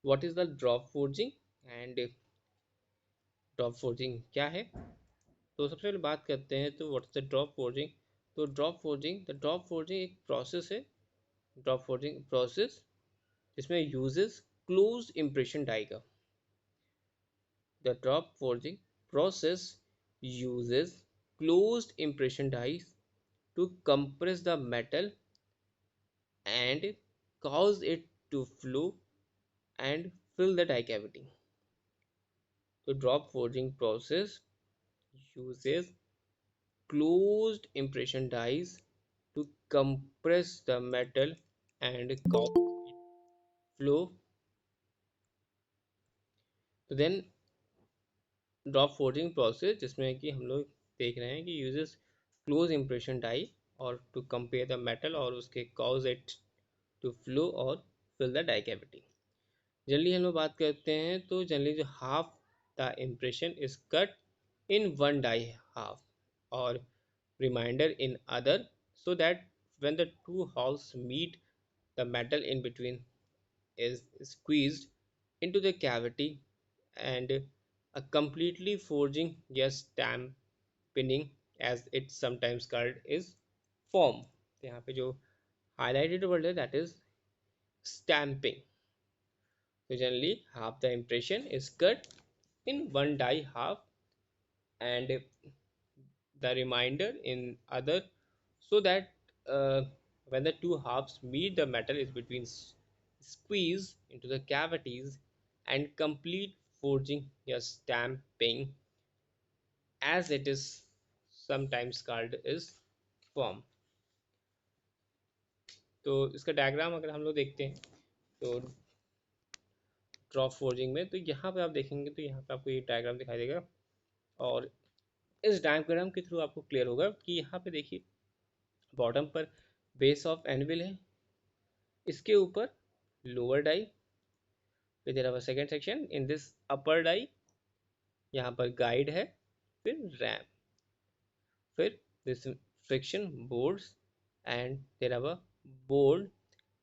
What is the drop forging and drop forging क्या है। तो सबसे पहले बात करते हैं तो what is the drop forging. तो ड्रॉप फोर्जिंग एक प्रोसेस है। ड्रॉप फोर्जिंग प्रोसेस जिसमें यूजेस क्लोज इंप्रेशन डाई का। The drop forging process uses closed impression dies to compress the metal and cause it to flow and fill the die cavity. The drop forging process uses closed impression dies to compress the metal and cause flow. तो then drop forging process जिसमें कि हम लोग देख रहे हैं कि uses close impression die और टू कंपेयर द मेटल और उसके कॉज इट टू फ्लो और fill the die cavity. Generally हम लोग बात करते हैं तो जनरली जो half the impression is cut in one die half और remainder in other so that when the two halves meet the metal in between is squeezed into the cavity and a completely forging yes stamping as it's sometimes called is form। तो यहाँ पे जो highlighted word है that is stamping। So generally half the impression is cut in one die half and the remainder in other so that when the two halves meet the metal is between squeeze into the cavities and complete forging or stamping as it is sometimes called is form। तो इसका diagram अगर हम लोग देखते हैं तो drop forging में तो यहाँ पे आप देखेंगे तो यहाँ पे आपको ये डायग्राम दिखाई देगा और इस डायग्राम के थ्रू आपको क्लियर होगा कि यहाँ पे देखिए बॉटम पर बेस ऑफ एनविल है, इसके ऊपर लोअर डाई, फिर there second section in this upper die, यहाँ पर गाइड है, फिर रैम, फिर this friction boards and their board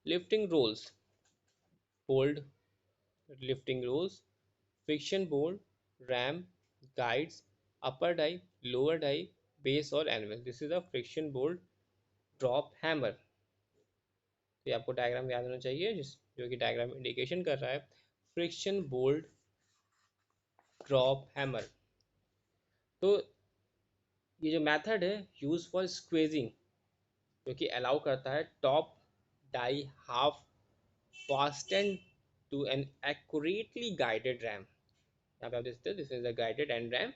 lifting rolls, board lifting rolls, friction board, ram, guides, upper die, lower die, base और anvil. This is a friction board drop hammer. तो आपको diagram याद होना चाहिए जिस जो कि डायग्राम इंडिकेशन कर रहा है फ्रिक्शन बोल्ड ड्रॉप हैमर। तो ये जो मेथड है यूज फॉर स्क्वेजिंग जो कि अलाउ करता है top die half fastened to an accurately guided ram. यहाँ पे आप देखते हैं this is the guided and ram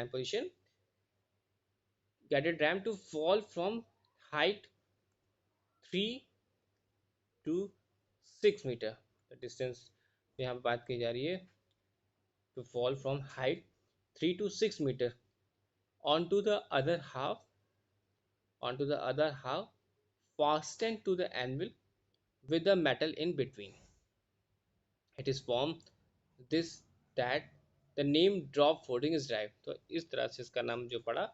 position, guided ram to fall from height 3 to 6 मीटर। द डिस्टेंस यहाँ पे बात की जा रही है to fall from height 3 to 6 meter onto the other half onto the other half fastened to the anvil with the metal in between। It is from this that the name drop forging is derived। तो इस तरह से इसका नाम जो पड़ा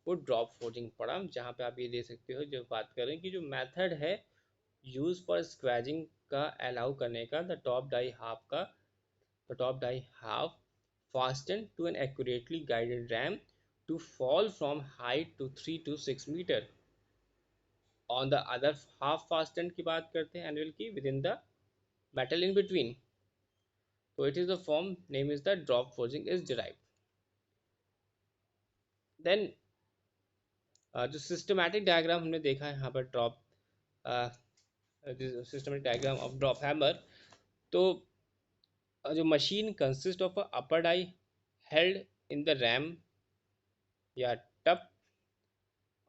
वो drop forging पड़ा, जहाँ पे आप ये देख सकते हो जो बात करें कि जो मेथड है यूज फॉर स्क्वैजिंग का अलाउ करने का द टॉप डाई हाफ का the top die half fastened to an accurately guided ram to fall from height to 3 to 6 meter on the other half fastened की बात करते हैं anvil की within the metal in between। so it is the form name is the drop forging is derived। then जो systematic diagram हमने देखा है यहाँ पर drop systematic diagram of drop hammer. तो जो machine consist of upper die held in the ram या tup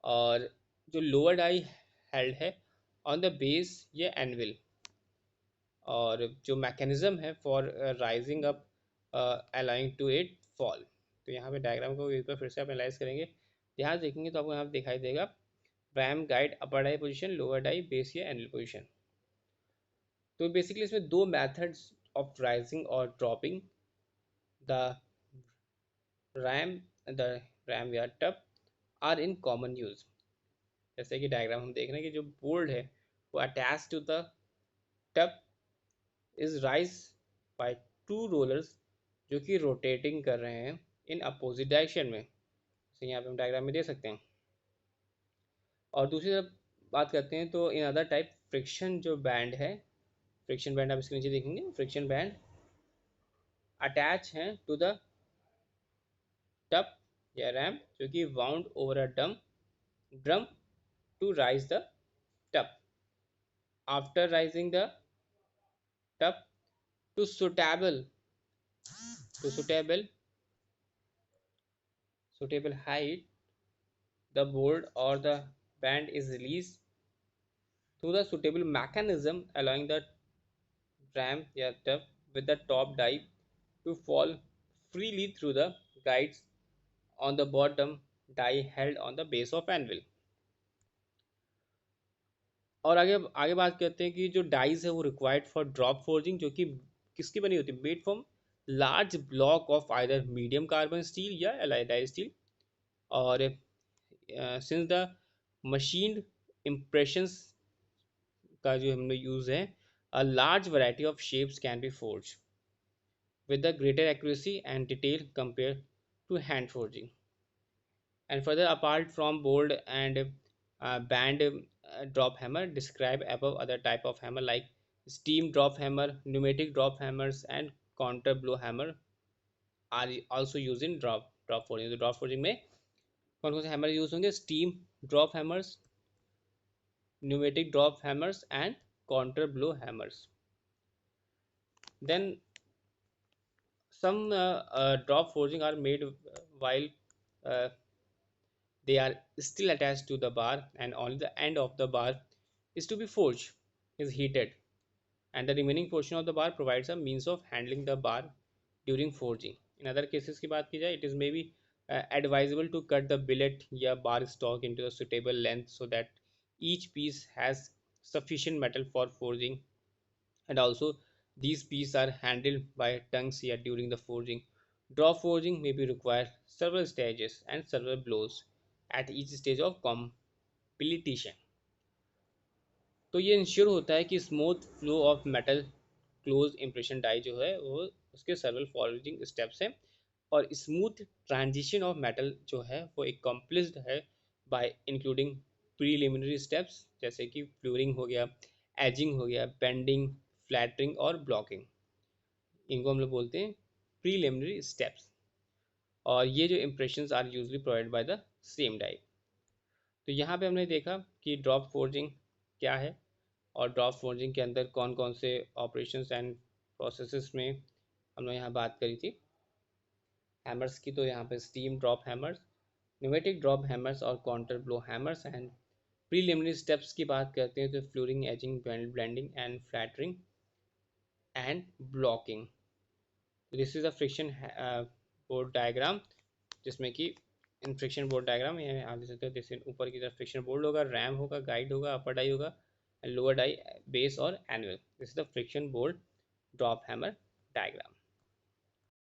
और जो लोअर डाई हेल्ड है ऑन द बेस ये एनविल और जो मैकेनिज्म है for rising up allowing to it fall. तो यहाँ पे डायग्राम को एक बार फिर से आप एनालाइज करेंगे, ध्यान देखेंगे तो आपको यहाँ पे दिखाई देगा ram guide upper die position, lower die base या एनविल पोजीशन। तो बेसिकली इसमें दो मेथड्स ऑफ राइजिंग और dropping the ram the ram या tup are in common use. जैसे कि डायग्राम हम देख रहे हैं कि जो बोल्ड है वो attach to the tup is rise by two rollers जो कि रोटेटिंग कर रहे हैं इन अपोजिट डायरेक्शन में, जैसे यहाँ पे हम डायग्राम में दे सकते हैं। और दूसरी तरफ बात करते हैं तो इन अदर टाइप फ्रिक्शन जो बैंड है, फ्रिक्शन बैंड आप इसके नीचे देखेंगे, फ्रिक्शन बैंड अटैच हैं टू द टप या रैम्प जो कि wound over a drum to rise the tup. After rising the tup to suitable to suitable height, the board or the band is released through the suitable mechanism, allowing the tram या tub with the top die to fall freely through the guides on the bottom die held on the base of anvil। और आगे आगे बात करते हैं कि जो dies है वो रिक्वायर्ड फॉर ड्रॉप फोर्जिंग, जो कि किसकी बनी होती है, made from large block of either medium carbon steel या एलाइडाइज स्टील। और सिंस द मशीन impressions का जो हमने यूज़ है, a large variety of shapes can be forged with the greater accuracy and detail compared to hand forging। And further apart from bolt and band drop hammer described above, other type of hammer like steam drop hammer, pneumatic drop hammers and counter blow hammer are also used in drop forging। तो drop forging में कौन कौन से hammer use होंगे, steam drop hammers, pneumatic drop hammers and counter blow hammers। Then some drop forging are made while uh, they are still attached to the bar, and only the end of the bar is to be forged is heated, and the remaining portion of the bar provides a means of handling the bar during forging। In other cases की बात की जाए, it is maybe advisable to cut the billet या bar stock into a suitable length so that each piece has sufficient metal for forging, and also these pieces are handled by tongues here during the forging। Drop forging may be require several stages and several blows at each stage of completion। तो ये ensure होता है कि smooth flow of metal close impression die जो है वो उसके सर्वल forwarding steps हैं, और स्मूथ ट्रांजिशन ऑफ मेटल जो है वो एकम्प्लिस्ड है बाय इंक्लूडिंग प्रीलिमिनरी स्टेप्स जैसे कि फ्लोरिंग हो गया, एजिंग हो गया, बेंडिंग, फ्लैटरिंग और ब्लॉकिंग। इनको हम लोग बोलते हैं प्रीलिमिनरी स्टेप्स, और ये जो impressions are usually provide by the same die. तो यहाँ पे हमने देखा कि ड्रॉप फोर्जिंग क्या है, और ड्रॉप फोर्जिंग के अंदर कौन कौन से ऑपरेशंस एंड प्रोसेसेस में हमने यहाँ बात करी थी। हैमर्स की तो यहाँ पे steam drop hammers, pneumatic drop hammers और counter blow hammers. And preliminary steps की बात करते हैं तो fullering, edging, bending and flattening and blocking. This is a friction board diagram, जिसमें कि इन फ्रिक्शन बोर्ड डायग्राम ये आप देख सकते हो, जैसे ऊपर की तरफ फ्रिक्शन बोर्ड होगा, रैम होगा, गाइड होगा, अपर डाई होगा, लोअर डाई, बेस और annual. This is the friction board drop hammer diagram.